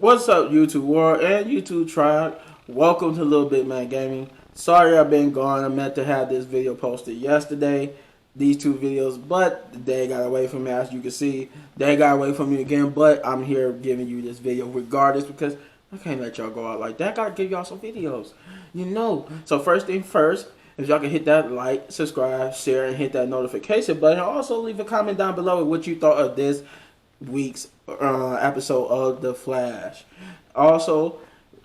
What's up, YouTube world and YouTube tribe? Welcome to LilBigMan Gaming. Sorry I've been gone. I meant to have this video posted yesterday, these two videos, but the day got away from me. As you can see, they got away from me again, but I'm here giving you this video regardless because I can't let y'all go out like that. I gotta give y'all some videos, So first thing first, if y'all can hit that like, subscribe, share, and hit that notification button. Also leave a comment down below what you thought of this week's episode of The Flash. Also,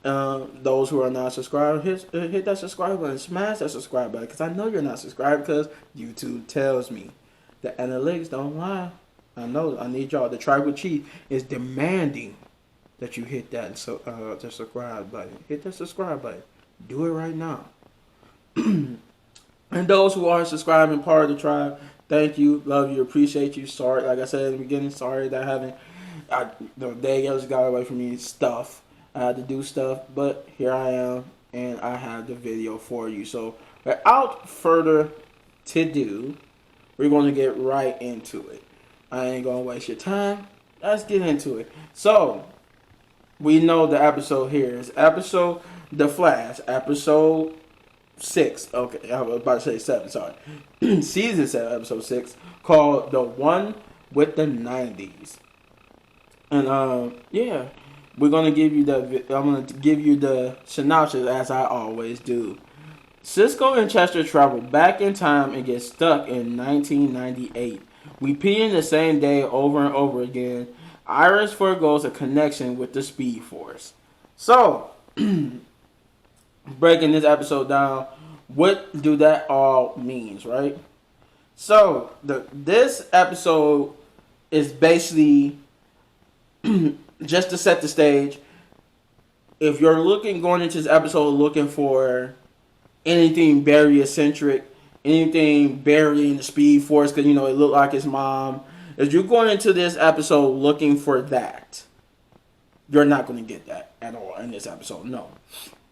those who are not subscribed, hit that subscribe button, smash that subscribe button, because I know you're not subscribed because YouTube tells me. The analytics don't lie. I know. I need y'all. The tribal chief is demanding that you hit that the subscribe button. Hit that subscribe button. Do it right now. And those who are subscribing, part of the tribe, thank you, love you, appreciate you. Sorry, like I said in the beginning, sorry that the day just got away from me. I had to do stuff, but here I am, and I have the video for you. So without further ado, we're going to get right into it. I ain't going to waste your time. Let's get into it. So we know the episode here is The Flash, episode 6. Okay, I was about to say 7. Sorry, season 7, episode 6, called "The One with the 90s." And yeah, we're gonna give you I'm gonna give you the synopsis as I always do. Cisco and Chester travel back in time and get stuck in 1998, repeating the same day over and over again. Iris forgoes a connection with the Speed Force. So, breaking this episode down, what do that all means, right? So this episode is basically just to set the stage. If you're going into this episode looking for anything Barry eccentric, anything Barry in the Speed Force, because it looked like his mom. If you're going into this episode looking for that, you're not going to get that at all in this episode. No.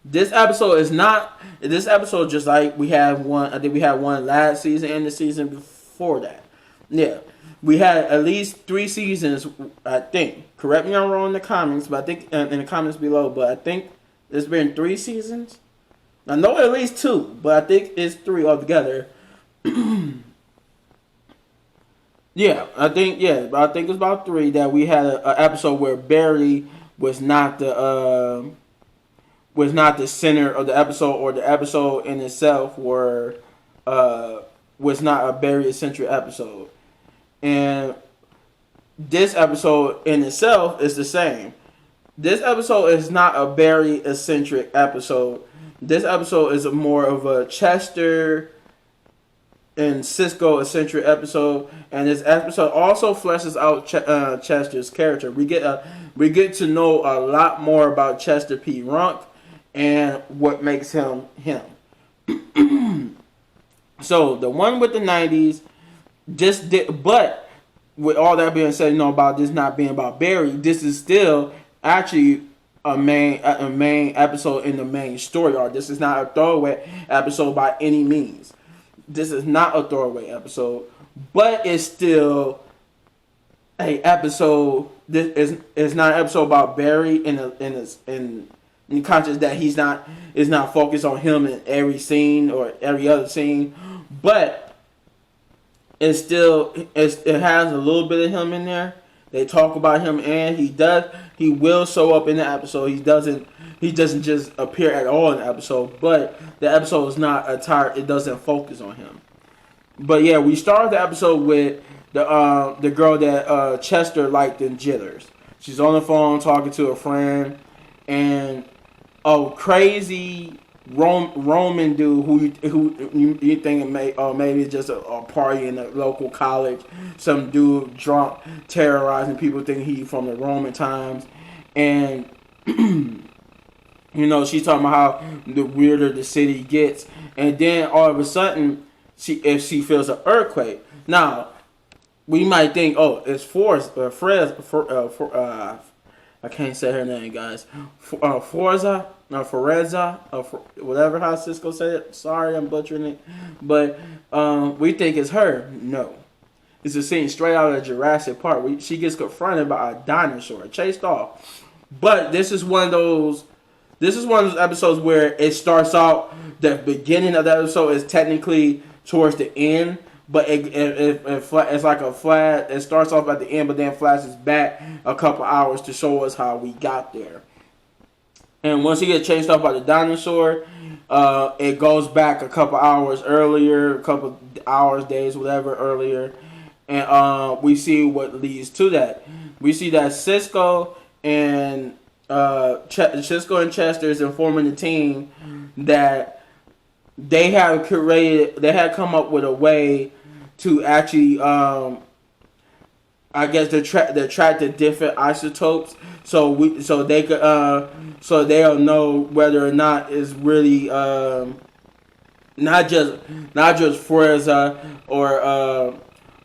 This episode is not. This episode just like we had one. I think we had one last season and the season before that. Yeah, we had at least 3 seasons. I think. Correct me if I'm wrong in the comments, but I think in the comments below. But I think there's been 3 seasons. I know at least 2, but I think it's 3 altogether. Yeah, I think but I think it's about 3 that we had an episode where Barry was not the center of the episode, or the episode in itself was not a Barry eccentric episode. And this episode in itself is the same. This episode is not a Barry eccentric episode. This episode is more of a Chester and Cisco eccentric episode, and this episode also fleshes out Chester's character. We get to know a lot more about Chester P. Runk and what makes him him. So the one with the 90s but with all that being said, about this not being about Barry, this is still actually a main episode in the main story arc. This is not a throwaway episode by any means. This is not a throwaway episode, but it's still a episode. This is not an episode about Barry in the conscious that is not focused on him in every scene or every other scene, but it has a little bit of him in there. They talk about him, and he will show up in the episode. He doesn't just appear at all in the episode, but the episode is not it doesn't focus on him. But yeah, we started the episode with the girl that Chester liked in Jitters. She's on the phone talking to a friend, and a crazy Roman dude who you think maybe it's just a party in a local college. Some dude drunk terrorizing people, thinking he from the Roman times, and she's talking about how the weirder the city gets, and then all of a sudden if she feels an earthquake. Now we might think, it's I can't say her name, guys. Forza, whatever how Cisco said it. Sorry, I'm butchering it. But we think it's her. No. It's a scene straight out of Jurassic Park. She gets confronted by a dinosaur, chased off. But this is one of those episodes where it starts out, the beginning of the episode is technically towards the end, but it's like a flat. It starts off at the end, but then flashes back a couple hours to show us how we got there. And once he gets chased off by the dinosaur, it goes back a couple hours earlier, a couple hours, days, whatever earlier, and we see what leads to that. We see that Cisco and Chester is informing the team that they had come up with a way to actually, I guess, to track the different isotopes, so they'll know whether or not it's really not just Forza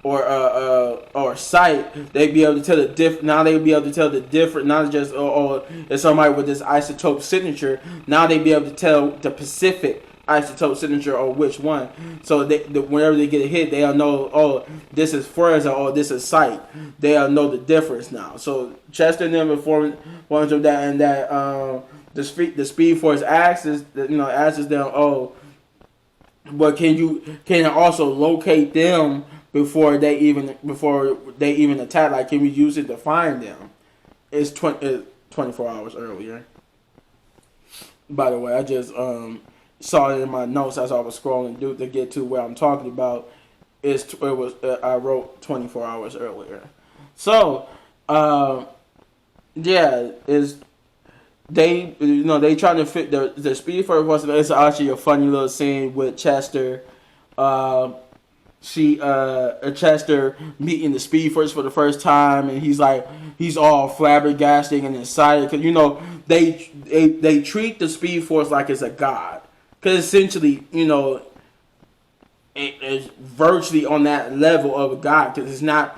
or sight. They be able to tell the diff. Now they be able to tell the different. Not just it's somebody with this isotope signature. Now they be able to tell the Pacific isotope signature or which one. So whenever they get a hit, they'll know. Oh, this is Forza. Oh, this is sight. They'll know the difference now. So Chester and them informs of that, and that the Speed Force asks them, oh, but can you also locate them before they even attack? Like, can we use it to find them? It's 24 hours earlier. By the way, I just saw it in my notes as I was scrolling to get to where I'm talking about. I wrote 24 hours earlier. So, yeah, they trying to fit the Speed Force. It's actually a funny little scene with Chester. Chester meeting the Speed Force for the first time, and he's all flabbergasted and excited because they treat the Speed Force like it's a god, because essentially it's virtually on that level of a god, because it's not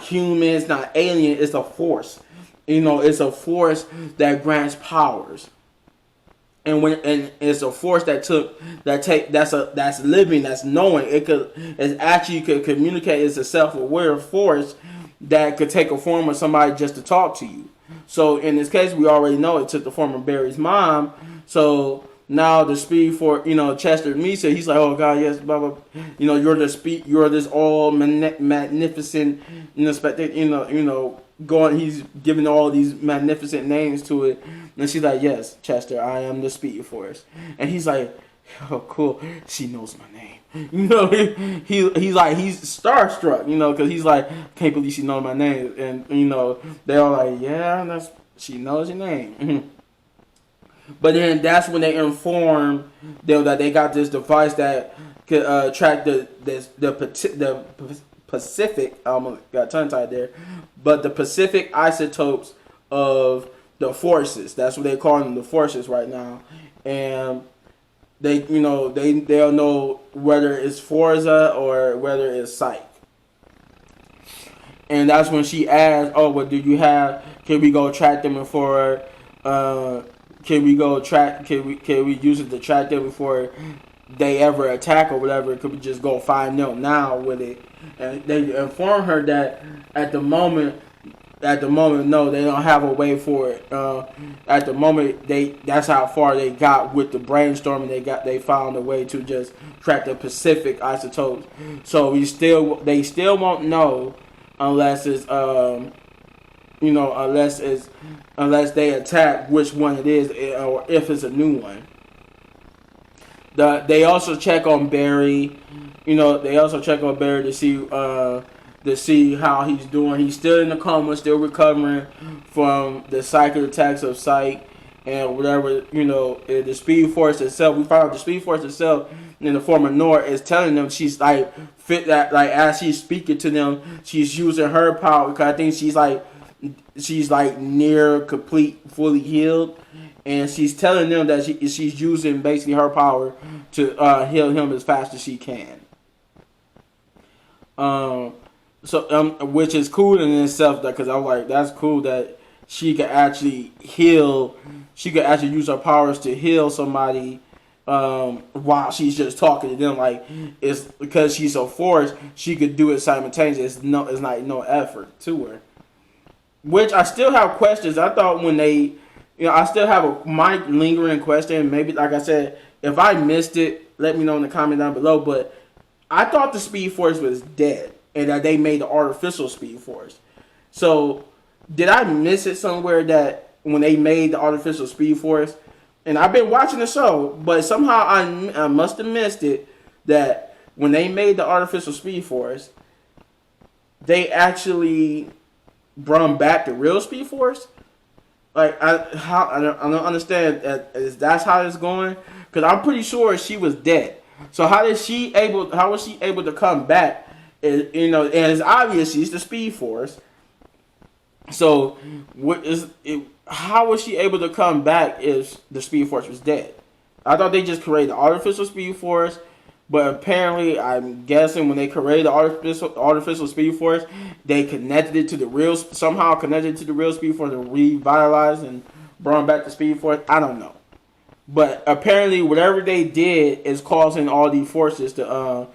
human, it's not alien, it's a force. It's a force that grants powers. And it's a force that's living, that's knowing. It could communicate. It's a self-aware force that could take a form of somebody just to talk to you. So in this case, we already know it took the form of Barry's mom. So now the Speed Force, Chester meets her. He's like, oh God, yes, blah blah. You're this all magnificent, going. He's giving all these magnificent names to it. And she's like, yes, Chester, I am the Speed Force. And he's like, oh, cool. She knows my name. He's starstruck, because he's like, can't believe she knows my name. And, they're all like, yeah, she knows your name. But then that's when they inform them that they got this device that could track the Pacific, I almost got tongue tied there, but the Pacific isotopes of the forces. That's what they call them, the forces right now. And they'll know whether it's Forza or whether it's Psych. And that's when she asks, oh, well, can we go track them before, can we use it to track them before they ever attack or whatever? Could we just go find them now with it? And they inform her that at the moment, no, they don't have a way for it. At the moment, that's how far they got with the brainstorming. They found a way to just track the Pacific isotopes. So they still won't know unless it's unless they attack which one it is, or if it's a new one. They also check on Barry. To see how he's doing. He's still in the coma, still recovering from the psychic attacks of Psych and whatever. The Speed Force itself. We found out the Speed Force itself in the form of Nora is telling them she's as she's speaking to them, she's using her power, because I think she's near complete, fully healed, and she's telling them that she's using basically her power to heal him as fast as she can. Which is cool in itself, because I'm like, that's cool that she could actually heal. She could actually use her powers to heal somebody while she's just talking to them. Like, it's because she's a force, she could do it simultaneously. It's not no effort to her. which I still have questions. I thought when they, I still have my lingering question. Maybe, like I said, if I missed it, let me know in the comment down below. But I thought the Speed Force was dead and that they made the artificial Speed Force. So did I miss it somewhere that when they made the artificial Speed Force, and I've been watching the show, but somehow I must have missed it, that when they made the artificial Speed Force, they actually brought back the real Speed Force? Like, I don't understand. That's how it's going? Because I'm pretty sure she was dead. So how was she able to come back? And it's obvious she's the Speed Force. So how was she able to come back if the Speed Force was dead? I thought they just created the artificial Speed Force, but apparently, I'm guessing when they created the artificial Speed Force, they connected it to the real Speed Force and revitalized and brought back the Speed Force. I don't know. But apparently, whatever they did is causing all these forces to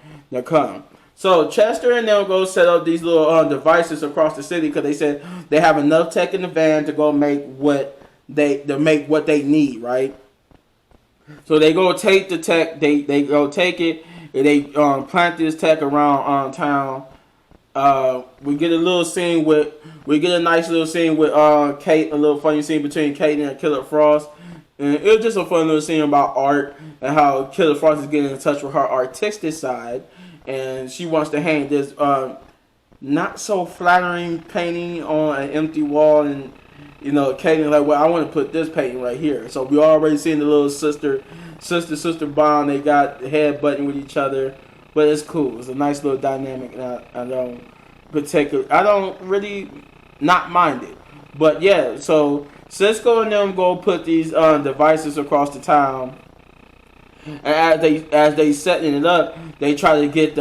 come. So Chester and them go set up these little devices across the city because they said they have enough tech in the van to go make what they need, right? So they go take the tech. They go take it. And they plant this tech around town. We get a nice little scene with Kate. A little funny scene between Kate and Killer Frost. And it was just a fun little scene about art and how Killer Frost is getting in touch with her artistic side. And she wants to hang this not so flattering painting on an empty wall. And, Katie like, well, I want to put this painting right here. So we already seen the little sister bond. They got head butting with each other. But it's cool. It's a nice little dynamic. And I don't really not mind it. But yeah, so Cisco and them go put these devices across the town. And as they setting it up, they try to get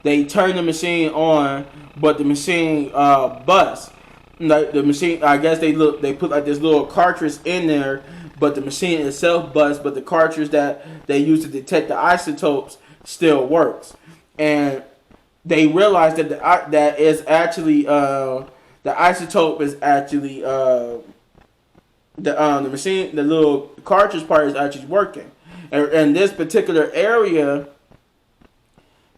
they turn the machine on, but the machine busts. Like the machine, I guess they put like this little cartridge in there, but the machine itself busts. But the cartridge that they use to detect the isotopes still works, and they realize that that is actually the isotope is actually the machine, the little cartridge part is actually working. And this particular area,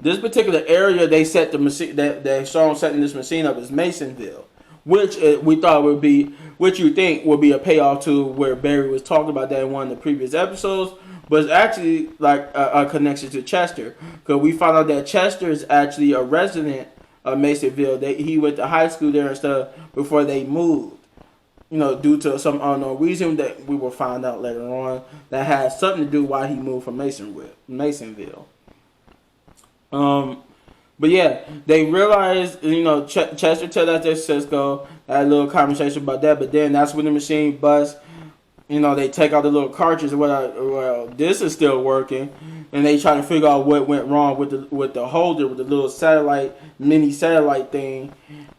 they set the machine that they shown setting this machine up as Masonville, which we thought would be, which you think would be a payoff to where Barry was talking about that in one of the previous episodes, but it's actually like a connection to Chester, because we found out that Chester is actually a resident of Masonville. He went to high school there and stuff before they moved. Due to some unknown reason that we will find out later on, that has something to do why he moved from Masonville. But yeah, they realized, Chester tells that to Cisco, had a little conversation about that, but then that's when the machine busts. They take out the little cartridge, well, this is still working, and they try to figure out what went wrong with the holder, with the little mini satellite thing,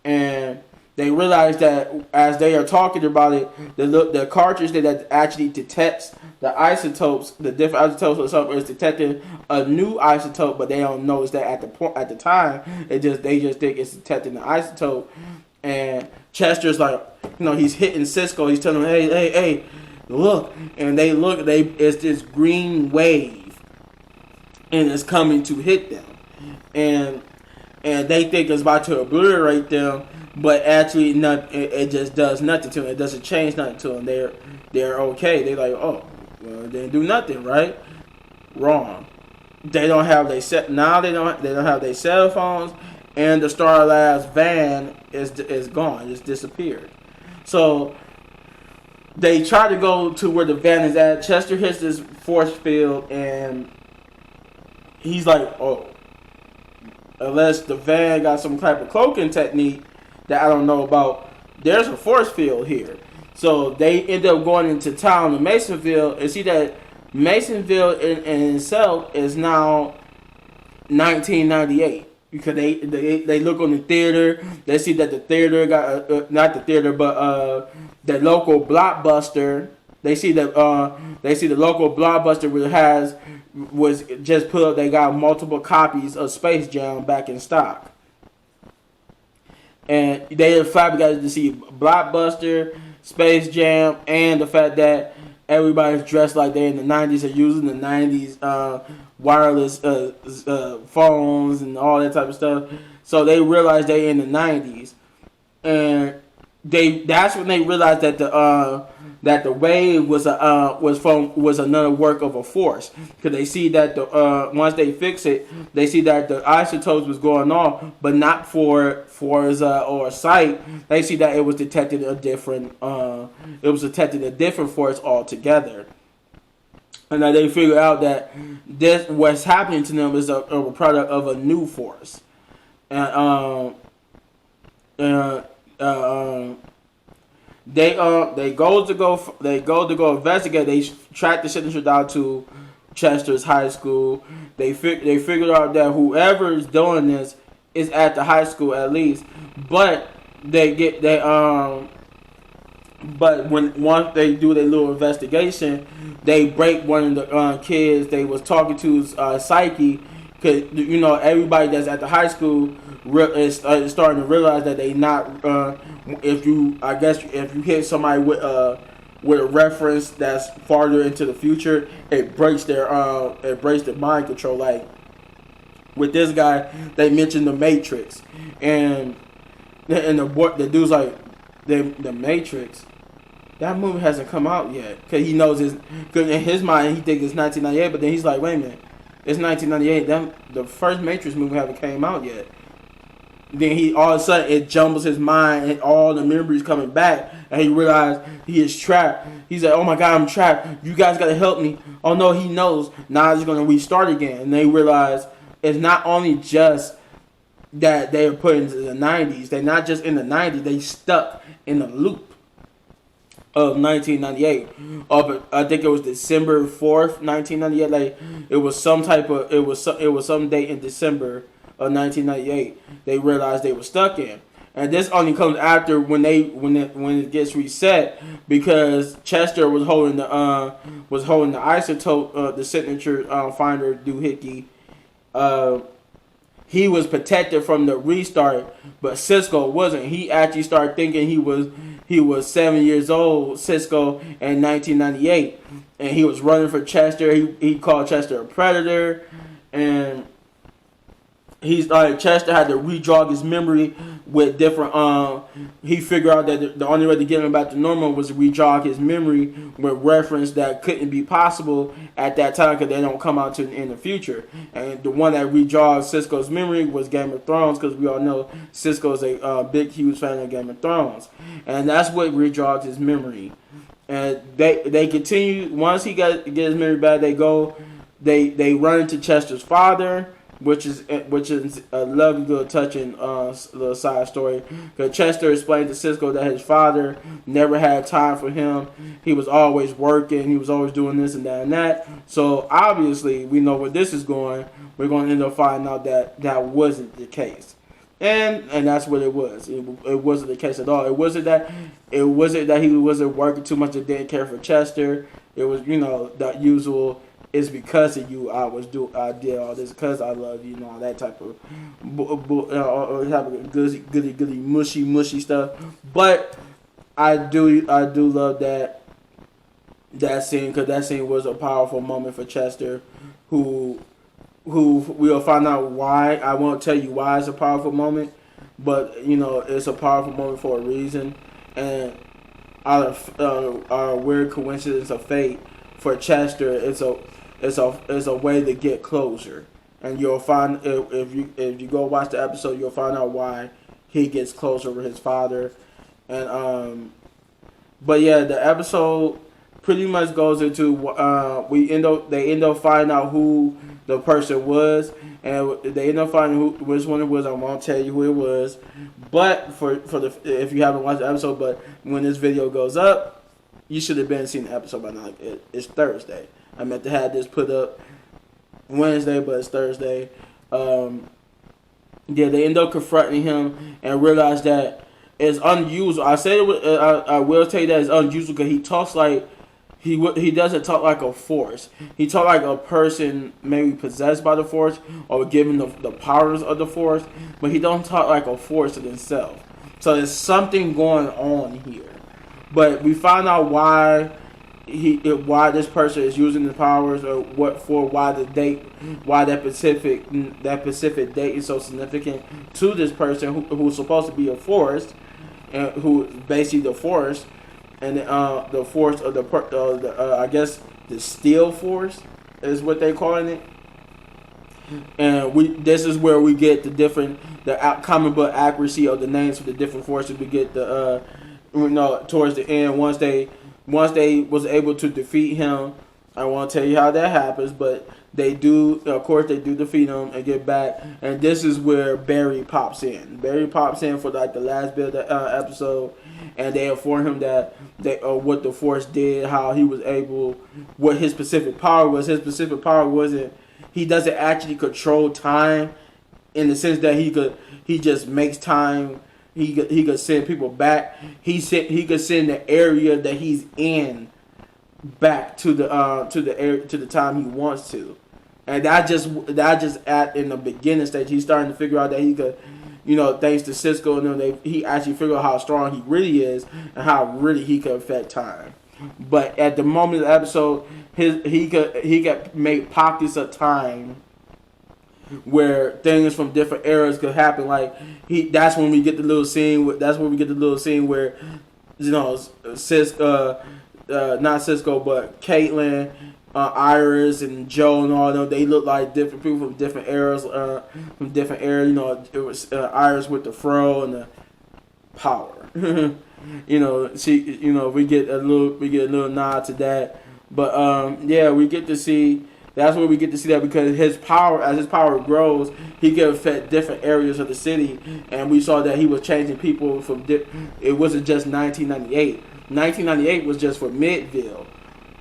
and they realize that as they are talking about it, the cartridge that actually detects the isotopes, the different isotopes or something, is detecting a new isotope, but they don't know is that at the time. They just think it's detecting the isotope. And Chester's like, he's hitting Cisco. He's telling him, hey, look. And they look. It's this green wave, and it's coming to hit them. And they think it's about to obliterate them. But actually, it just does nothing to them. It doesn't change nothing to them. They're okay. They're like, oh, well, they didn't do nothing, right? Wrong. They don't have they don't have their cell phones, and the Star Labs van is gone. It's disappeared. So they try to go to where the van is at. Chester hits this force field, and he's like, oh, unless the van got some type of cloaking technique that I don't know about, there's a force field here. So they end up going into town in Masonville and see that Masonville in itself is now 1998, because they look on the theater. They see that the theater got not the theater, but the local Blockbuster. They see that the local Blockbuster was just put up. They got multiple copies of Space Jam back in stock. And they are flabbergasted to see Blockbuster, Space Jam, and the fact that everybody's dressed like they're in the 90s and using the 90s wireless phones and all that type of stuff. So they realized they're in the 90s. And that's when they realized that the wave was another work of a force, because they see that once they fix it, they see that the isotopes was going off, but not for or sight. They see that it was detected a different force altogether, and that they figure out that this what's happening to them is a product of a new force, and They go to go investigate. They track the signature down to Chester's high school. They figured out that whoever is doing this is at the high school at least. But once they do their little investigation, they break one of the kids they was talking to's psyche, because everybody that's at the high school is starting to realize that they not. If you hit somebody with a reference that's farther into the future, it breaks their mind control. Like with this guy, they mentioned the Matrix, and the dude's like, the Matrix. That movie hasn't come out yet, because he knows because in his mind he thinks it's 1998, but then he's like, wait a minute, it's 1998. The first Matrix movie haven't came out yet. Then he all of a sudden it jumbles his mind and all the memories coming back, and he realized he is trapped. He's like, oh my God, I'm trapped. You guys gotta help me. Oh no, he knows. Now he's gonna restart again. And they realize it's not only just that they are put into the 90s. They're not just in the 90s. They stuck in the loop of 1998. I think it was December 4th, 1998. Like it was some date in December of 1998. They realized they were stuck in, and this only comes after when it gets reset, because Chester was holding the isotope, the signature finder doohickey. He was protected from the restart, but Cisco wasn't. He actually started thinking he was 7 years old, Cisco, in 1998, and he was running for Chester. He called Chester a predator, and Chester had to rejog his memory with different. He figured out that the only way to get him back to normal was to rejog his memory with reference that couldn't be possible at that time, because they don't come out in the future. And the one that rejogged Cisco's memory was Game of Thrones, because we all know Cisco's a big, huge fan of Game of Thrones, and that's what rejogged his memory. And they continue, once he get his memory back. They run into Chester's father, which is a lovely little touching little side story. Because Chester explained to Cisco that his father never had time for him. He was always working. He was always doing this and that and that. So obviously we know where this is going. We're going to end up finding out that wasn't the case. And that's what it was. It wasn't the case at all. It wasn't that he wasn't working too much and didn't care for Chester. It was, that usual, it's because of you I did all this, because I love you, all that type of goody mushy stuff. But I do love that scene, because that scene was a powerful moment for Chester, who we'll find out why. I won't tell you why it's a powerful moment, but it's a powerful moment for a reason. And out of a weird coincidence of fate for Chester, it's a way to get closure. And you'll find, if you go watch the episode, you'll find out why he gets closure with his father. And but yeah, the episode pretty much goes into they end up finding out who the person was, and they end up finding which one it was. I won't tell you who it was, but if you haven't watched the episode, but when this video goes up, you should have been seeing the episode by now. It's Thursday. I meant to have this put up Wednesday, but it's Thursday. They end up confronting him and realize that it's unusual. I will tell you that it's unusual, because he talks like he doesn't talk like a force. He talks like a person maybe possessed by the force or given the powers of the force, but he don't talk like a force in himself. So there's something going on here. But we find out why this person is using the powers, or why that specific date is so significant to this person who's supposed to be a force, and who basically the force, and the force of I guess the steel force is what they calling it. And this is where we get the comic book accuracy of the names for the different forces. We get towards the end, once they was able to defeat him. I won't tell you how that happens, but they do. Of course, they do defeat him and get back. And this is where Barry pops in. Barry pops in for like the last bit of the episode, and they inform him that what the Force did, how he was able, what his specific power was. His specific power wasn't. He doesn't actually control time, in the sense that he just makes time. He could send people back. He could send the area that he's in back to the time he wants to, and that just in the beginning stage, he's starting to figure out that he could, thanks to Cisco and them, he actually figured out how strong he really is and how really he could affect time. But at the moment of the episode, he could make pockets of time where things from different eras could happen. Like that's when we get the little scene. Where Cisco, not Cisco, but Caitlin, Iris, and Joe, and all them. They look like different people from different eras. It was Iris with the fro and the power. We get a little nod to that. But we get to see. That's where we get to see that, because as his power grows, he can affect different areas of the city, and we saw that he was changing people from. It wasn't just 1998. 1998 was just for Midville,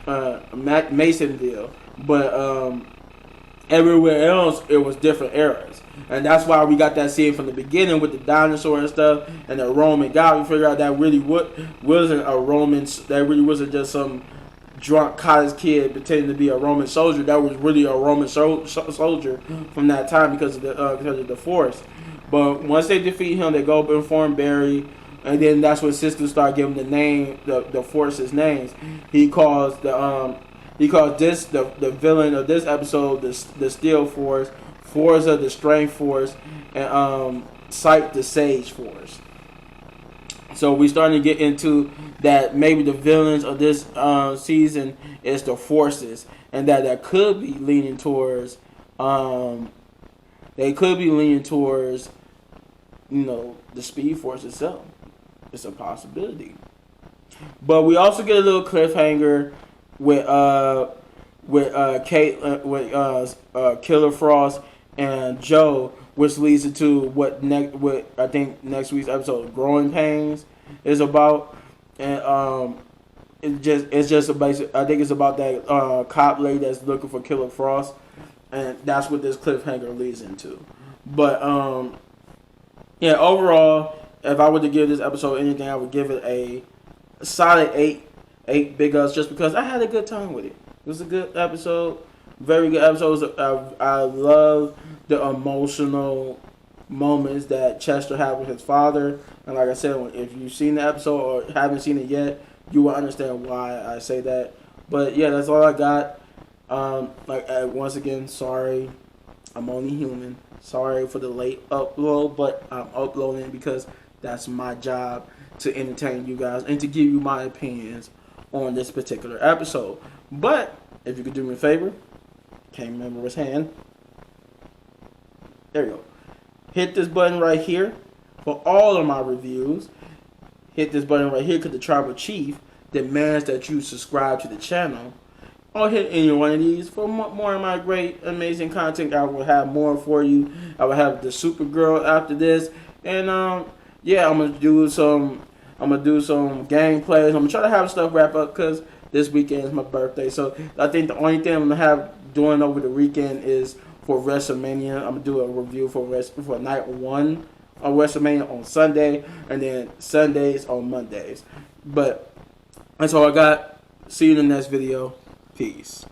Masonville, but everywhere else it was different eras, and that's why we got that scene from the beginning with the dinosaur and stuff and the Roman god. We figured out that really wasn't a Roman. That really wasn't just some drunk cottage kid pretending to be a Roman soldier. That was really a Roman soldier from that time because of the Force. But once they defeat him, they go up and inform Barry, and then that's when Cisco start giving the Force's names. He calls the villain of this episode the Steel Force, Forza the Strength Force, and Sight the Sage Force. So we starting to get into that maybe the villains of this season is the forces, and that could be leaning towards the Speed Force itself. It's a possibility. But we also get a little cliffhanger with Killer Frost and Joe, which leads into what I think next week's episode, Growing Pains, is about. And it's just a basic. I think it's about that cop lady that's looking for Killer Frost, and that's what this cliffhanger leads into. But overall, if I were to give this episode anything, I would give it a solid 8 big ups, just because I had a good time with it. It was a good episode, very good episode. I love the emotional moments that Chester had with his father, and like I said, if you've seen the episode or haven't seen it yet, you will understand why I say that. But yeah, that's all I got. Once again, sorry, I'm only human. Sorry for the late upload, but I'm uploading because that's my job, to entertain you guys and to give you my opinions on this particular episode. But if you could do me a favor, can't remember his hand. There you go. Hit this button right here for all of my reviews. Hit this button right here because the Tribal Chief demands that you subscribe to the channel. Or hit any one of these for more of my great, amazing content. I will have more for you. I will have the Supergirl after this, and I'm gonna do some gameplays. I'm gonna try to have stuff wrap up because this weekend is my birthday. So I think the only thing I'm gonna have doing over the weekend is for WrestleMania. I'm gonna do a review for night 1 on WrestleMania on Sunday, and then Sundays on Mondays. But that's all I got. See you in the next video. Peace.